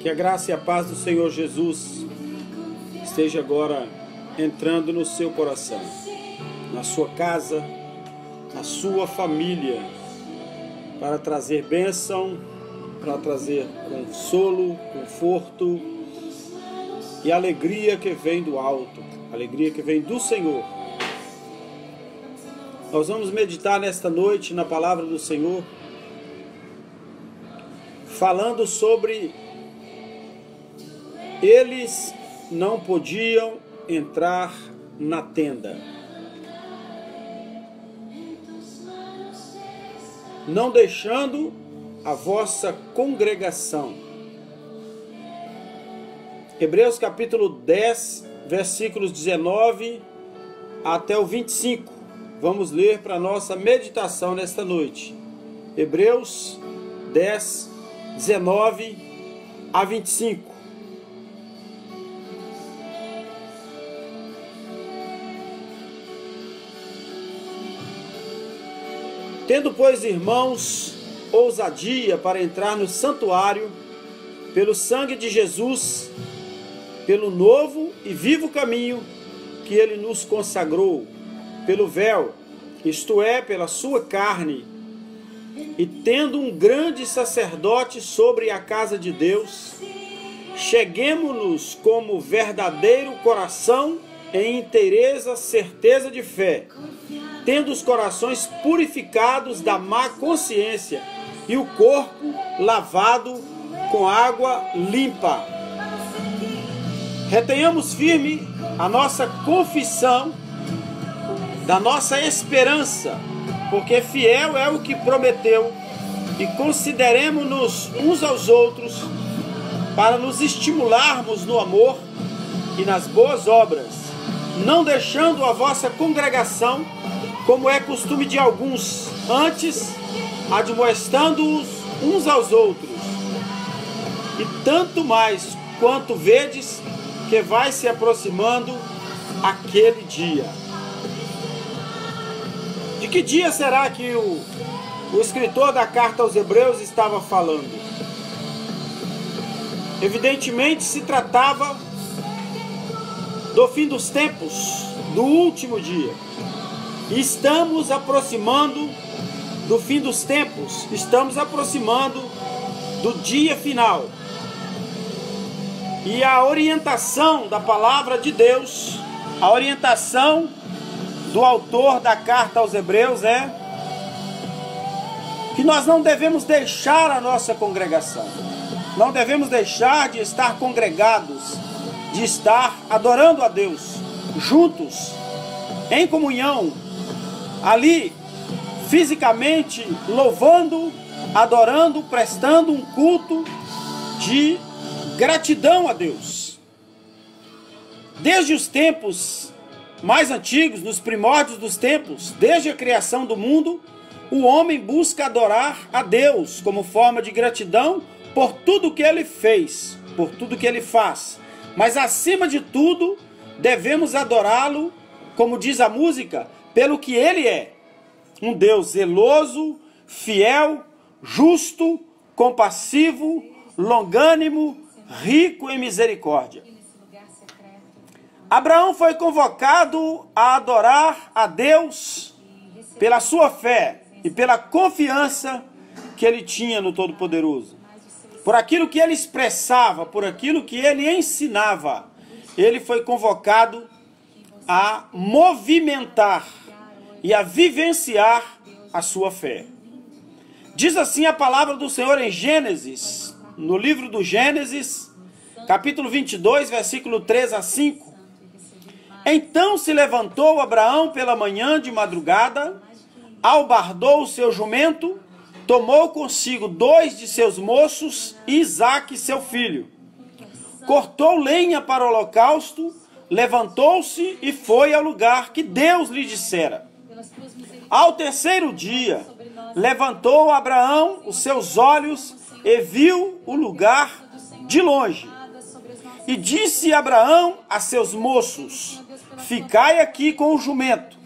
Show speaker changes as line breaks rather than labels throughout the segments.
Que a graça e a paz do Senhor Jesus esteja agora entrando no seu coração, na sua casa, na sua família, para trazer bênção, para trazer consolo, conforto e alegria que vem do alto, alegria que vem do Senhor. Nós vamos meditar nesta noite na palavra do Senhor, falando sobre eles não podiam entrar na tenda. Não deixando a vossa congregação. Hebreus capítulo 10, versículos 19 até o 25. Vamos ler para nossa meditação nesta noite. Hebreus 10, 19 a 25. Tendo, pois, irmãos, ousadia para entrar no santuário, pelo sangue de Jesus, pelo novo e vivo caminho que ele nos consagrou, pelo véu, isto é, pela sua carne, e tendo um grande sacerdote sobre a casa de Deus, cheguemo-nos como verdadeiro coração em inteireza, certeza de fé, tendo os corações purificados da má consciência e o corpo lavado com água limpa. Retenhamos firme a nossa confissão da nossa esperança, porque fiel é o que prometeu, e consideremo-nos uns aos outros para nos estimularmos no amor e nas boas obras, não deixando a vossa congregação, como é costume de alguns, antes admoestando-os uns aos outros, e tanto mais quanto vedes que vai se aproximando aquele dia. De que dia será que o escritor da carta aos Hebreus estava falando? Evidentemente se tratava do fim dos tempos, do último dia. Estamos aproximando do fim dos tempos, estamos aproximando do dia final. E a orientação da palavra de Deus, a orientação do autor da carta aos Hebreus é que nós não devemos deixar a nossa congregação, não devemos deixar de estar congregados, de estar adorando a Deus, juntos, em comunhão, ali, fisicamente, louvando, adorando, prestando um culto de gratidão a Deus. Desde os tempos mais antigos, nos primórdios dos tempos, desde a criação do mundo, o homem busca adorar a Deus como forma de gratidão por tudo que ele fez, por tudo que ele faz. Mas acima de tudo, devemos adorá-lo, como diz a música, pelo que ele é, um Deus zeloso, fiel, justo, compassivo, longânimo, rico em misericórdia. Abraão foi convocado a adorar a Deus pela sua fé e pela confiança que ele tinha no Todo-Poderoso. Por aquilo que ele expressava, por aquilo que ele ensinava, ele foi convocado a movimentar e a vivenciar a sua fé. Diz assim a palavra do Senhor em Gênesis, no livro do Gênesis, capítulo 22, versículo 3 a 5. Então se levantou Abraão pela manhã de madrugada, albardou o seu jumento, tomou consigo 2 de seus moços e Isaque seu filho. Cortou lenha para o holocausto, levantou-se e foi ao lugar que Deus lhe dissera. Ao terceiro dia, levantou Abraão os seus olhos e viu o lugar de longe. E disse Abraão a seus moços: ficai aqui com o jumento.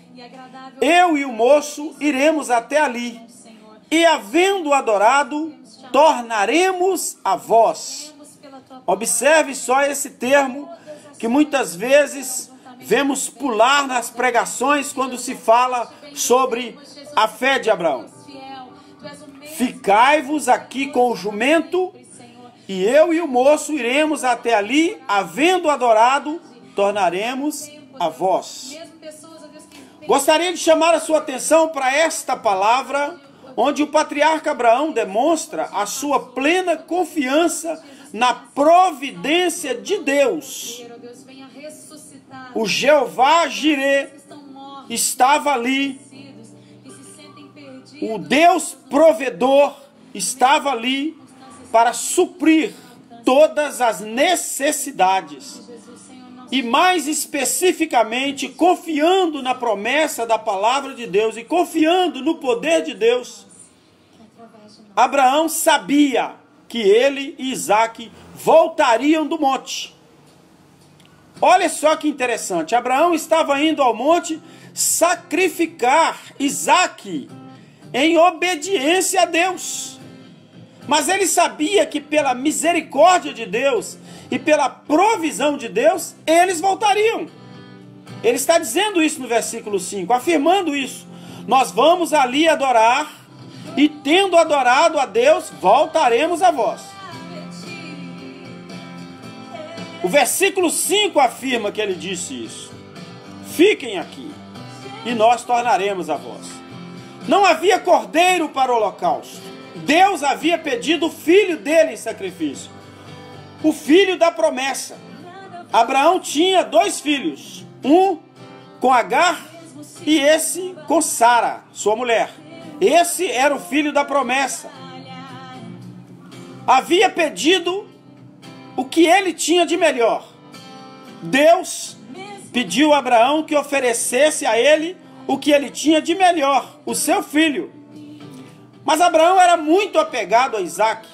Eu e o moço iremos até ali, e havendo adorado, tornaremos a vós. Observe só esse termo que muitas vezes vemos pular nas pregações quando se fala sobre a fé de Abraão. Ficai-vos aqui com o jumento, e eu e o moço iremos até ali, havendo adorado, tornaremos a vós. Gostaria de chamar a sua atenção para esta palavra, onde o patriarca Abraão demonstra a sua plena confiança na providência de Deus. O Jeová Jirê estava ali. O Deus provedor estava ali para suprir todas as necessidades. E mais especificamente, confiando na promessa da palavra de Deus e confiando no poder de Deus, Abraão sabia que ele e Isaque voltariam do monte. Olha só que interessante, Abraão estava indo ao monte sacrificar Isaque em obediência a Deus. Mas ele sabia que pela misericórdia de Deus e pela provisão de Deus, eles voltariam. Ele está dizendo isso no versículo 5, afirmando isso. Nós vamos ali adorar, e tendo adorado a Deus, voltaremos a vós. O versículo 5 afirma que ele disse isso. Fiquem aqui, e nós tornaremos a vós. Não havia cordeiro para o holocausto. Deus havia pedido o filho dele em sacrifício. O filho da promessa. Abraão tinha 2 filhos. Um com Agar e esse com Sara, sua mulher. Esse era o filho da promessa. Havia pedido o que ele tinha de melhor. Deus pediu a Abraão que oferecesse a ele o que ele tinha de melhor, o seu filho. Mas Abraão era muito apegado a Isaque.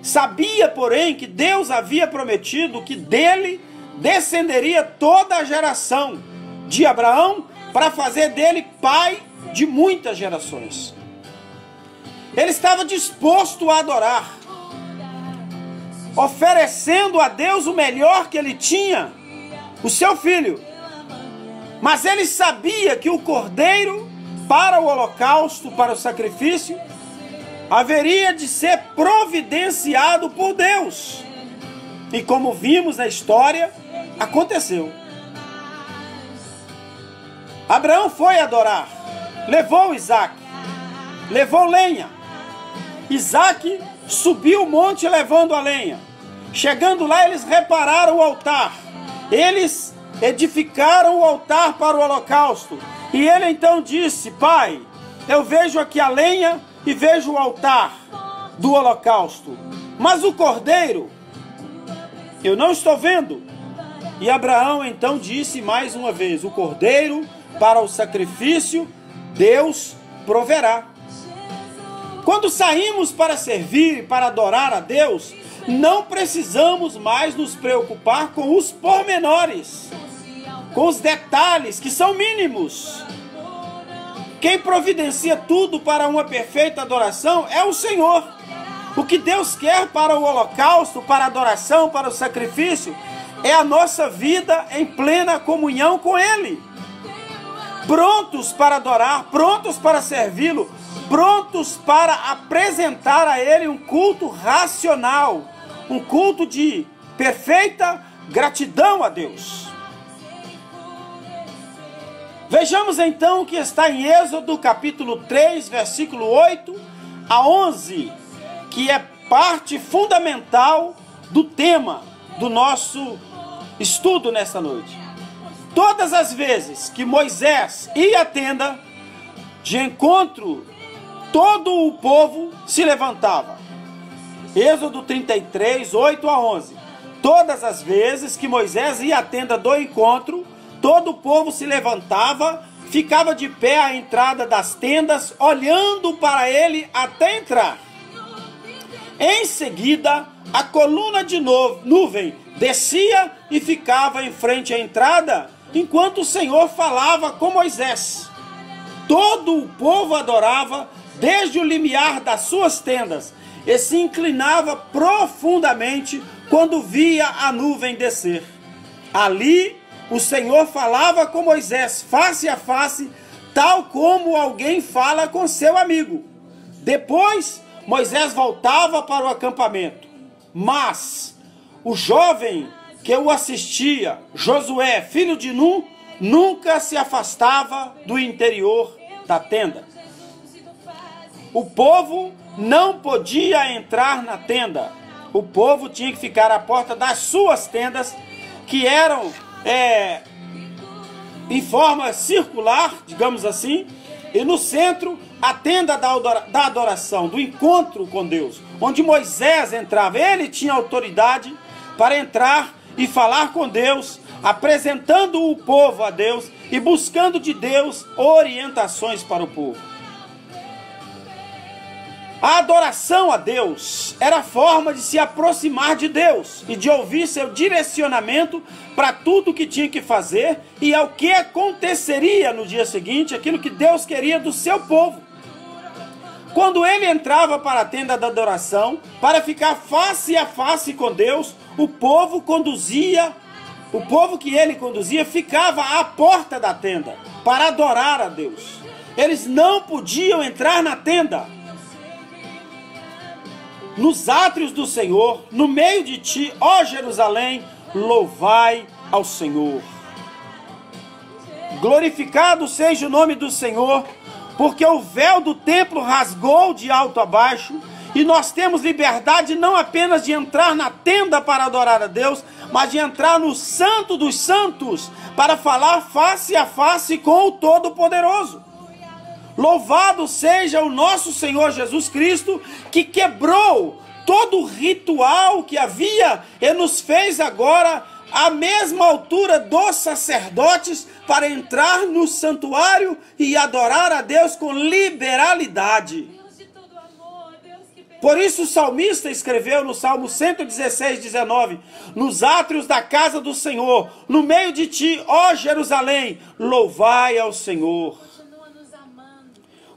Sabia, porém, que Deus havia prometido que dele descenderia toda a geração de Abraão para fazer dele pai de muitas gerações. Ele estava disposto a adorar, oferecendo a Deus o melhor que ele tinha, o seu filho. Mas ele sabia que o cordeiro para o holocausto, para o sacrifício, haveria de ser providenciado por Deus. E como vimos na história, aconteceu. Abraão foi adorar, levou Isaque, levou lenha. Isaque subiu o monte levando a lenha. Chegando lá, eles repararam o altar. Eles edificaram o altar para o holocausto. E ele então disse: Pai, eu vejo aqui a lenha e vejo o altar do holocausto, mas o cordeiro eu não estou vendo. E Abraão então disse mais uma vez: o cordeiro para o sacrifício Deus proverá. Quando saímos para servir e para adorar a Deus, não precisamos mais nos preocupar com os pormenores, com os detalhes que são mínimos. Quem providencia tudo para uma perfeita adoração é o Senhor. O que Deus quer para o holocausto, para a adoração, para o sacrifício, é a nossa vida em plena comunhão com Ele. Prontos para adorar, prontos para servi-lo, prontos para apresentar a Ele um culto racional, um culto de perfeita gratidão a Deus. Vejamos então o que está em Êxodo capítulo 3, versículo 8 a 11, que é parte fundamental do tema do nosso estudo nesta noite. Todas as vezes que Moisés ia à tenda de encontro, todo o povo se levantava. Êxodo 33, 8 a 11. Todas as vezes que Moisés ia à tenda do encontro, todo o povo se levantava, ficava de pé à entrada das tendas, olhando para ele até entrar. Em seguida, a coluna de nuvem descia e ficava em frente à entrada, enquanto o Senhor falava com Moisés. Todo o povo adorava desde o limiar das suas tendas e se inclinava profundamente quando via a nuvem descer. Ali o Senhor falava com Moisés face a face, tal como alguém fala com seu amigo. Depois Moisés voltava para o acampamento, mas o jovem que o assistia, Josué, filho de Nun, nunca se afastava do interior da tenda. O povo não podia entrar na tenda. O povo tinha que ficar à porta das suas tendas, que eram em forma circular, digamos assim, e no centro a tenda da adoração, do encontro com Deus, onde Moisés entrava. Ele tinha autoridade para entrar e falar com Deus, apresentando o povo a Deus e buscando de Deus orientações para o povo. A adoração a Deus era a forma de se aproximar de Deus e de ouvir seu direcionamento para tudo que tinha que fazer e ao que aconteceria no dia seguinte, aquilo que Deus queria do seu povo. Quando ele entrava para a tenda da adoração, para ficar face a face com Deus, o povo que ele conduzia ficava à porta da tenda para adorar a Deus. Eles não podiam entrar na tenda. Nos átrios do Senhor, no meio de ti, ó Jerusalém, louvai ao Senhor. Glorificado seja o nome do Senhor, porque o véu do templo rasgou de alto a baixo, e nós temos liberdade não apenas de entrar na tenda para adorar a Deus, mas de entrar no Santo dos Santos para falar face a face com o Todo-Poderoso. Louvado seja o nosso Senhor Jesus Cristo, que quebrou todo o ritual que havia e nos fez agora à mesma altura dos sacerdotes para entrar no santuário e adorar a Deus com liberalidade. Por isso o salmista escreveu no Salmo 116, 19, nos átrios da casa do Senhor, no meio de ti, ó Jerusalém, louvai ao Senhor.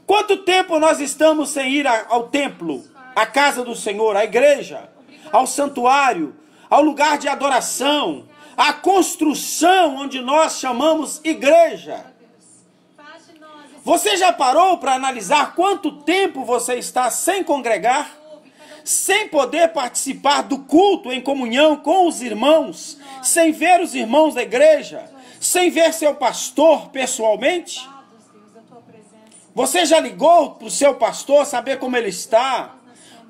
Quanto tempo nós estamos sem ir ao templo, à casa do Senhor, à igreja, ao santuário, ao lugar de adoração, à construção onde nós chamamos igreja? Você já parou para analisar quanto tempo você está sem congregar, sem poder participar do culto em comunhão com os irmãos, sem ver os irmãos da igreja, sem ver seu pastor pessoalmente? Você já ligou para o seu pastor saber como ele está?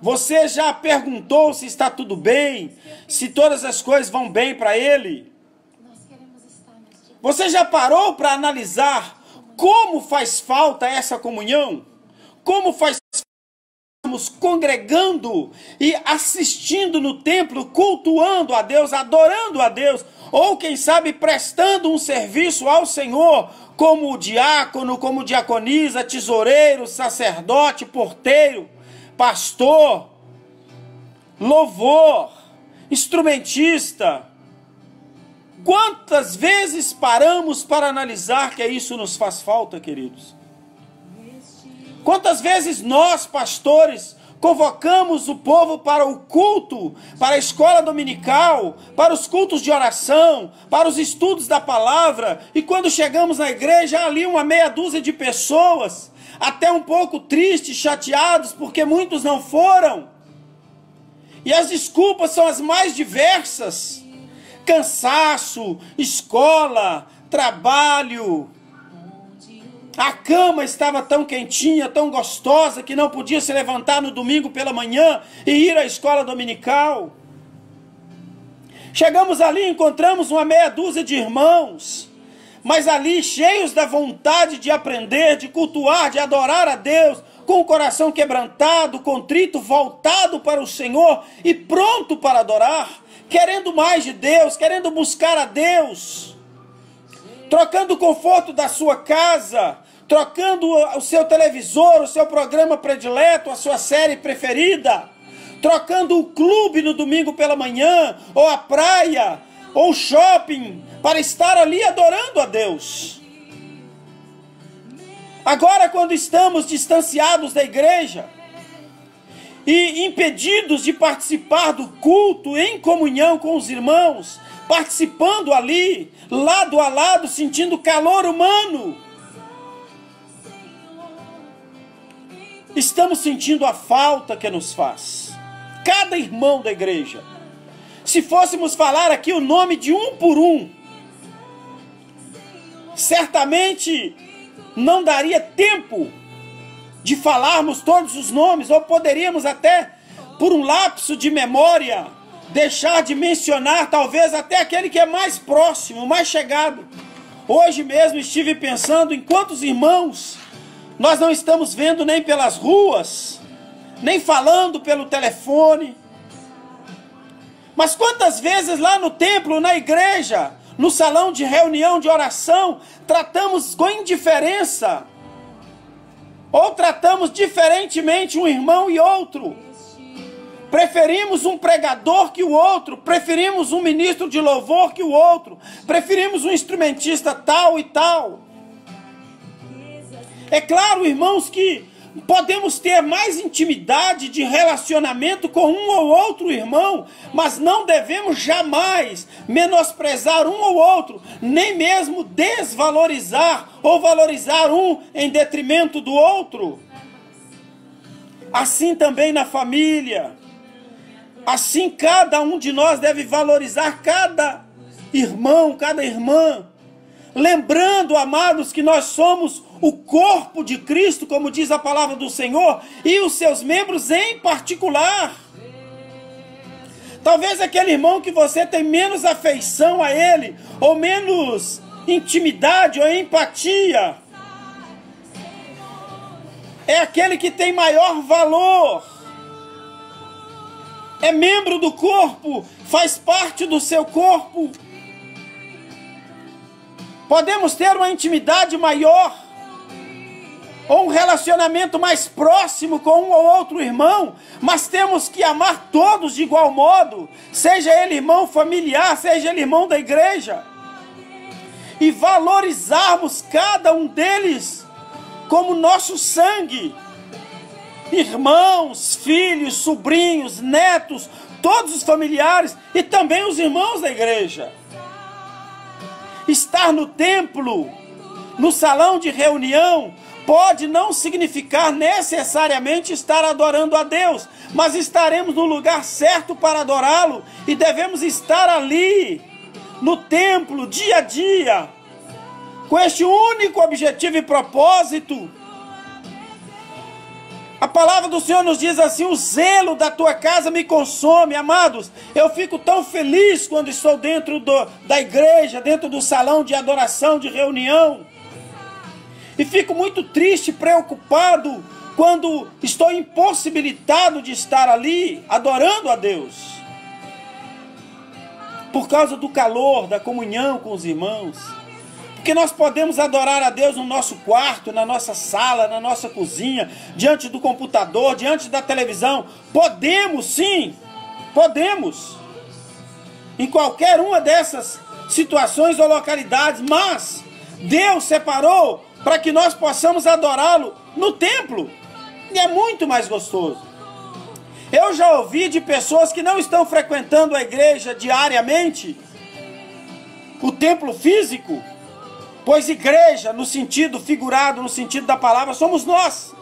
Você já perguntou se está tudo bem? Se todas as coisas vão bem para ele? Você já parou para analisar como faz falta essa comunhão? Como faz falta estarmos congregando e assistindo no templo, cultuando a Deus, adorando a Deus, ou quem sabe prestando um serviço ao Senhor, como diácono, como diaconisa, tesoureiro, sacerdote, porteiro, pastor, louvor, instrumentista. Quantas vezes paramos para analisar que isso nos faz falta, queridos? Quantas vezes nós, pastores, convocamos o povo para o culto, para a escola dominical, para os cultos de oração, para os estudos da palavra, e quando chegamos na igreja, há ali uma meia dúzia de pessoas, até um pouco tristes, chateados, porque muitos não foram. E as desculpas são as mais diversas: cansaço, escola, trabalho. A cama estava tão quentinha, tão gostosa, que não podia se levantar no domingo pela manhã e ir à escola dominical. Chegamos ali e encontramos uma meia dúzia de irmãos, mas ali cheios da vontade de aprender, de cultuar, de adorar a Deus, com o coração quebrantado, contrito, voltado para o Senhor e pronto para adorar, querendo mais de Deus, querendo buscar a Deus, trocando o conforto da sua casa, trocando o seu televisor, o seu programa predileto, a sua série preferida, trocando o clube no domingo pela manhã, ou a praia, ou o shopping, para estar ali adorando a Deus. Agora, quando estamos distanciados da igreja, e impedidos de participar do culto em comunhão com os irmãos, participando ali, lado a lado, sentindo calor humano. Estamos sentindo a falta que nos faz. Cada irmão da igreja. Se fôssemos falar aqui o nome de um por um, certamente não daria tempo de falarmos todos os nomes, ou poderíamos até, por um lapso de memória, deixar de mencionar talvez até aquele que é mais próximo, mais chegado. Hoje mesmo estive pensando em quantos irmãos nós não estamos vendo nem pelas ruas, nem falando pelo telefone. Mas quantas vezes lá no templo, na igreja, no salão de reunião de oração, tratamos com indiferença, ou tratamos diferentemente um irmão e outro. Preferimos um pregador que o outro, preferimos um ministro de louvor que o outro, preferimos um instrumentista tal e tal. É claro, irmãos, que podemos ter mais intimidade de relacionamento com um ou outro irmão, mas não devemos jamais menosprezar um ou outro, nem mesmo desvalorizar ou valorizar um em detrimento do outro. Assim também na família. Assim cada um de nós deve valorizar cada irmão, cada irmã. Lembrando, amados, que nós somos o corpo de Cristo, como diz a palavra do Senhor, e os seus membros em particular. Talvez aquele irmão que você tem menos afeição a ele, ou menos intimidade ou empatia, é aquele que tem maior valor. É membro do corpo, faz parte do seu corpo. Podemos ter uma intimidade maior, ou um relacionamento mais próximo com um ou outro irmão, mas temos que amar todos de igual modo, seja ele irmão familiar, seja ele irmão da igreja, e valorizarmos cada um deles como nosso sangue. Irmãos, filhos, sobrinhos, netos, todos os familiares e também os irmãos da igreja. Estar no templo, no salão de reunião, pode não significar necessariamente estar adorando a Deus, mas estaremos no lugar certo para adorá-lo e devemos estar ali, no templo, dia a dia, com este único objetivo e propósito. A palavra do Senhor nos diz assim: o zelo da tua casa me consome. Amados, eu fico tão feliz quando estou dentro da igreja, dentro do salão de adoração, de reunião. E fico muito triste, preocupado, quando estou impossibilitado de estar ali, adorando a Deus. Por causa do calor, da comunhão com os irmãos. Porque nós podemos adorar a Deus no nosso quarto, na nossa sala, na nossa cozinha, diante do computador, diante da televisão. Podemos sim, podemos. Em qualquer uma dessas situações ou localidades, mas Deus separou para que nós possamos adorá-lo no templo. E é muito mais gostoso. Eu já ouvi de pessoas que não estão frequentando a igreja diariamente, o templo físico, pois igreja, no sentido figurado, no sentido da palavra, somos nós.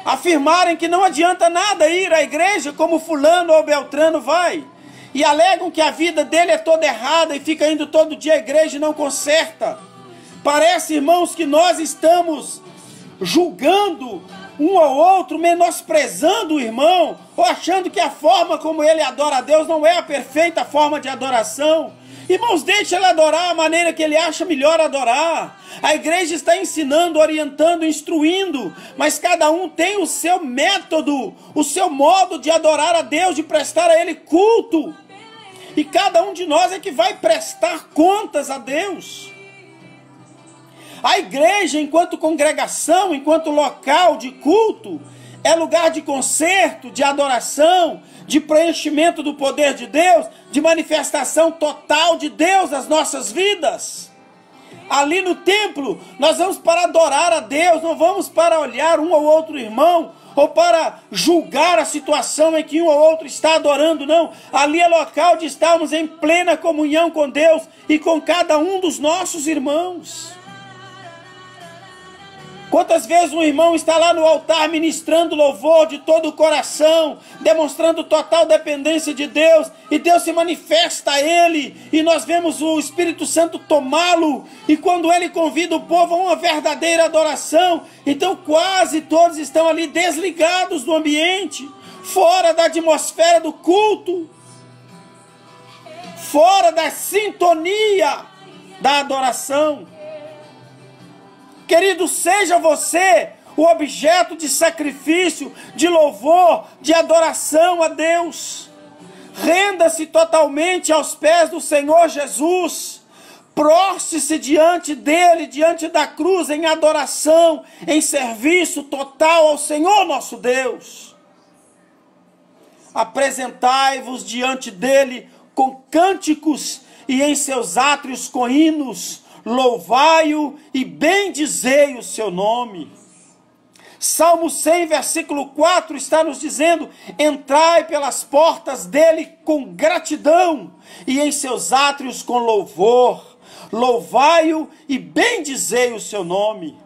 Afirmarem que não adianta nada ir à igreja como fulano ou beltrano vai. E alegam que a vida dele é toda errada e fica indo todo dia à igreja e não conserta. Parece, irmãos, que nós estamos julgando um ao outro, menosprezando o irmão, ou achando que a forma como ele adora a Deus não é a perfeita forma de adoração. Irmãos, deixe ele adorar a maneira que ele acha melhor adorar. A igreja está ensinando, orientando, instruindo, mas cada um tem o seu método, o seu modo de adorar a Deus, de prestar a Ele culto. E cada um de nós é que vai prestar contas a Deus. A igreja, enquanto congregação, enquanto local de culto, é lugar de concerto, de adoração, de preenchimento do poder de Deus, de manifestação total de Deus nas nossas vidas. Ali no templo, nós vamos para adorar a Deus, não vamos para olhar um ou outro irmão, ou para julgar a situação em que um ou outro está adorando, não. Ali é local de estarmos em plena comunhão com Deus e com cada um dos nossos irmãos. Quantas vezes um irmão está lá no altar ministrando louvor de todo o coração, demonstrando total dependência de Deus, e Deus se manifesta a ele, e nós vemos o Espírito Santo tomá-lo, e quando ele convida o povo a uma verdadeira adoração, então quase todos estão ali desligados do ambiente, fora da atmosfera do culto, fora da sintonia da adoração. Querido, seja você o objeto de sacrifício, de louvor, de adoração a Deus. Renda-se totalmente aos pés do Senhor Jesus. Prostre-se diante dele, diante da cruz, em adoração, em serviço total ao Senhor nosso Deus. Apresentai-vos diante dele com cânticos e em seus átrios com hinos. Louvai-o e bendizei o seu nome. Salmo 100, versículo 4 está nos dizendo: entrai pelas portas dele com gratidão e em seus átrios com louvor. Louvai-o e bendizei o seu nome.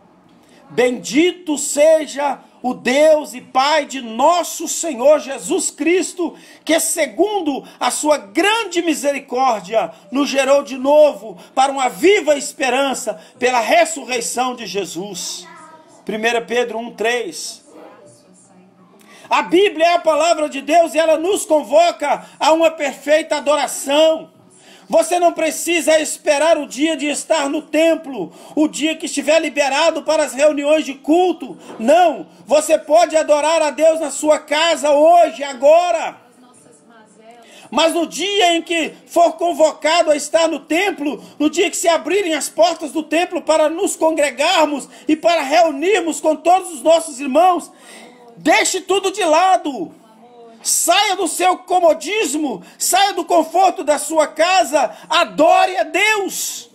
Bendito seja o Deus e Pai de nosso Senhor Jesus Cristo, que segundo a sua grande misericórdia nos gerou de novo para uma viva esperança pela ressurreição de Jesus. 1 Pedro 1,3. A Bíblia é a palavra de Deus e ela nos convoca a uma perfeita adoração. Você não precisa esperar o dia de estar no templo, o dia que estiver liberado para as reuniões de culto. Não, você pode adorar a Deus na sua casa hoje, agora. Mas no dia em que for convocado a estar no templo, no dia que se abrirem as portas do templo para nos congregarmos e para reunirmos com todos os nossos irmãos, deixe tudo de lado. Saia do seu comodismo, saia do conforto da sua casa, adore a Deus.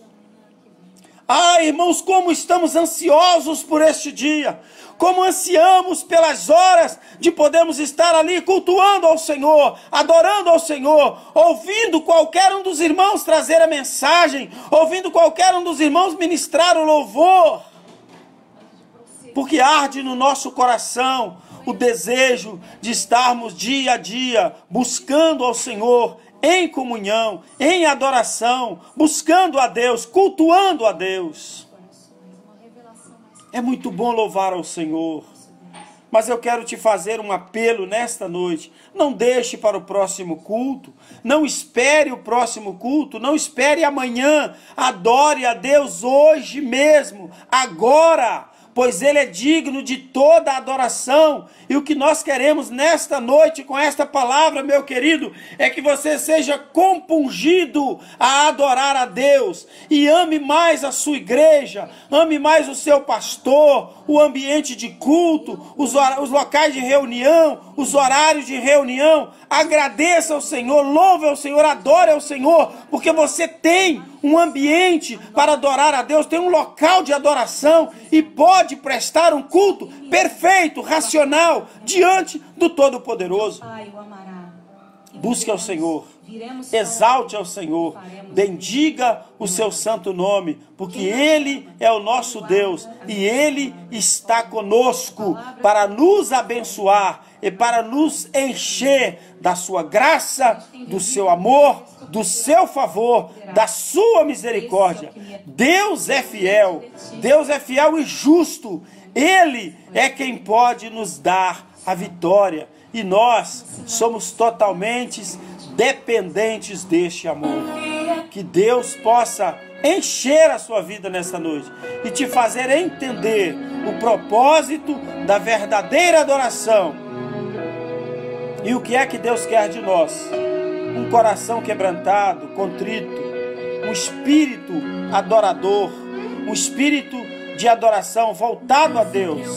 Ah, irmãos, como estamos ansiosos por este dia, como ansiamos pelas horas de podermos estar ali cultuando ao Senhor, adorando ao Senhor, ouvindo qualquer um dos irmãos trazer a mensagem, ouvindo qualquer um dos irmãos ministrar o louvor, porque arde no nosso coração o desejo de estarmos dia a dia buscando ao Senhor em comunhão, em adoração, buscando a Deus, cultuando a Deus. É muito bom louvar ao Senhor, mas eu quero te fazer um apelo nesta noite. Não deixe para o próximo culto, não espere o próximo culto, não espere amanhã. Adore a Deus hoje mesmo, agora, pois Ele é digno de toda a adoração. E o que nós queremos nesta noite com esta palavra, meu querido, é que você seja compungido a adorar a Deus e ame mais a sua igreja, ame mais o seu pastor, o ambiente de culto, os locais de reunião, os horários de reunião. Agradeça ao Senhor, louve ao Senhor, adore ao Senhor, porque você tem um ambiente para adorar a Deus, tem um local de adoração e pode prestar um culto perfeito, racional, diante do Todo-Poderoso. Busque ao Senhor, exalte ao Senhor, bendiga o seu santo nome, porque Ele é o nosso Deus e Ele está conosco para nos abençoar e para nos encher da sua graça, do seu amor, do seu favor, da sua misericórdia. Deus é fiel e justo. Ele é quem pode nos dar a vitória. E nós somos totalmente dependentes deste amor. Que Deus possa encher a sua vida nessa noite e te fazer entender o propósito da verdadeira adoração. E o que é que Deus quer de nós? Um coração quebrantado, contrito, um espírito adorador, um espírito de adoração voltado a Deus.